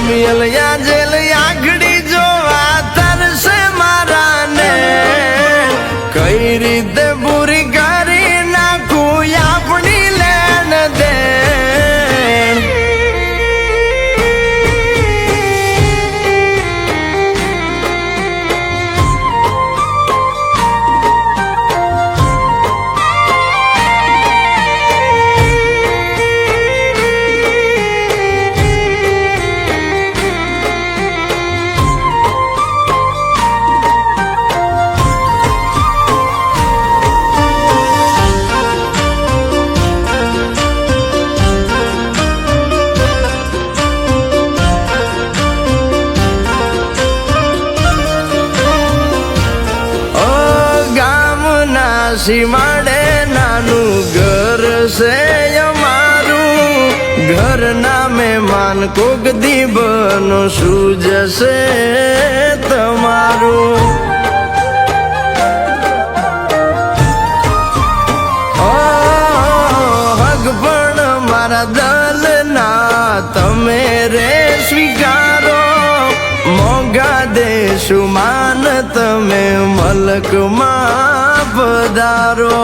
જમિયલિયા jail આંગળી જોવા તરસે મારાને કઈ રીતે પૂરી કરી નાખું આપણી લેણ દેણ સીમાડે નાનું ઘર છે અમારું ઘર ના મહેમાન કોક દીબનો શું જશે તમારું હગ પણ મારા દલ ના તમે રે સ્વીકારો મોંઘા દેશું માન તમે મલકમાં પધારો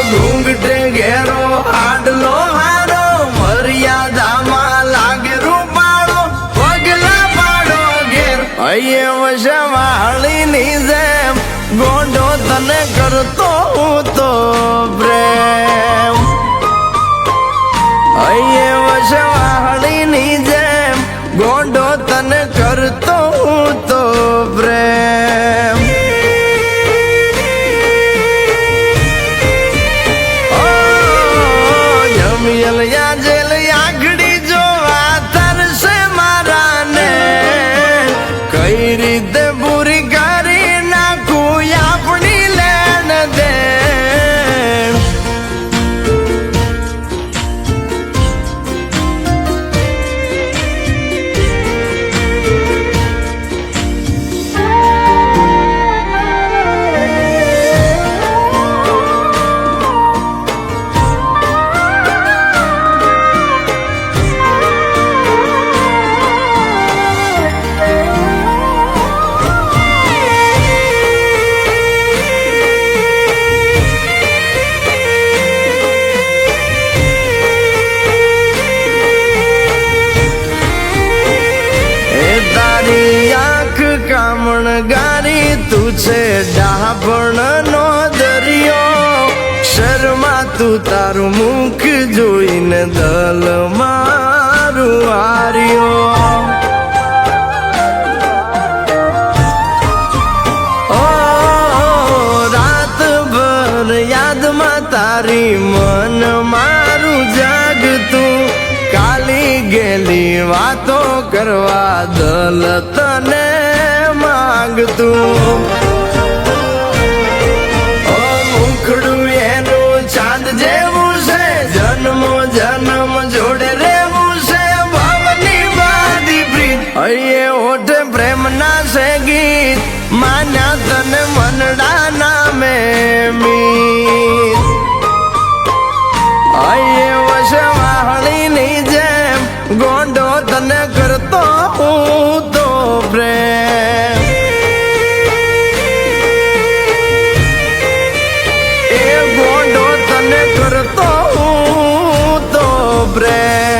ઘૂંઘટે ઘેરો આડલો હારો મર્યાદામાં લાગે રૂપાળો પગલા પાડો ઘેર અહીંયા વશવાળીની જેમ ગોંડો તને કરતો હું તો પ્રેમ અહીંયા વશવાળીની જેમ ગોંડો તને કરતો હું તો પ્રેમ જમિયલિયા જેલ આંગળી જોવા તરસે મારાને કઈ રીતે પૂરી કરી નાખું આપણી લેણ દેણ ગારી તું છે ડાભણ નો દરિયો શર્મા તું તારું મુખ જોઈને દલ મારું હાર્યો રાતભર યાદમાં તારી મન મારું જાગતું કાલી ગેલી વાતો કરવા દલ તને માંગતું મુખડું એનું ચાંદ જેવું છે જન્મો જન્મ જોડે રેવું છે ભવની બાદી પ્રીત અહીંયા ઓઠે પ્રેમ ના છે ગીત માન્યા તને મનડા નામે મીત અહીંયા વશવાળીની જેમ ગોંડો તને કરતો હું તો પ્રેમ કરતો હું તો પ્રેમ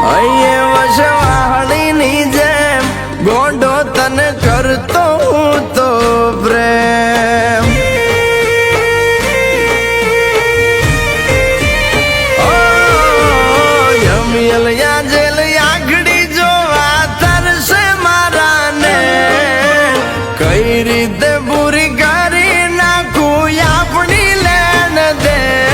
અહીંયા વસવાળીની જેમ ગોંડો તને કરતો હું તો પ્રેમ યમિયલ જેલ આગળી જોવા તરસે મારાને કઈ રીતે પૂરી કરી નાખું આપણી લેણ દેણ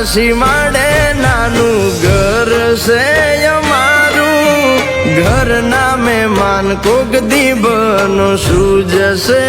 સીમાડે નાનું ઘર છે અમારું ઘરના મહેમાન કોક દી બનો સૂજશે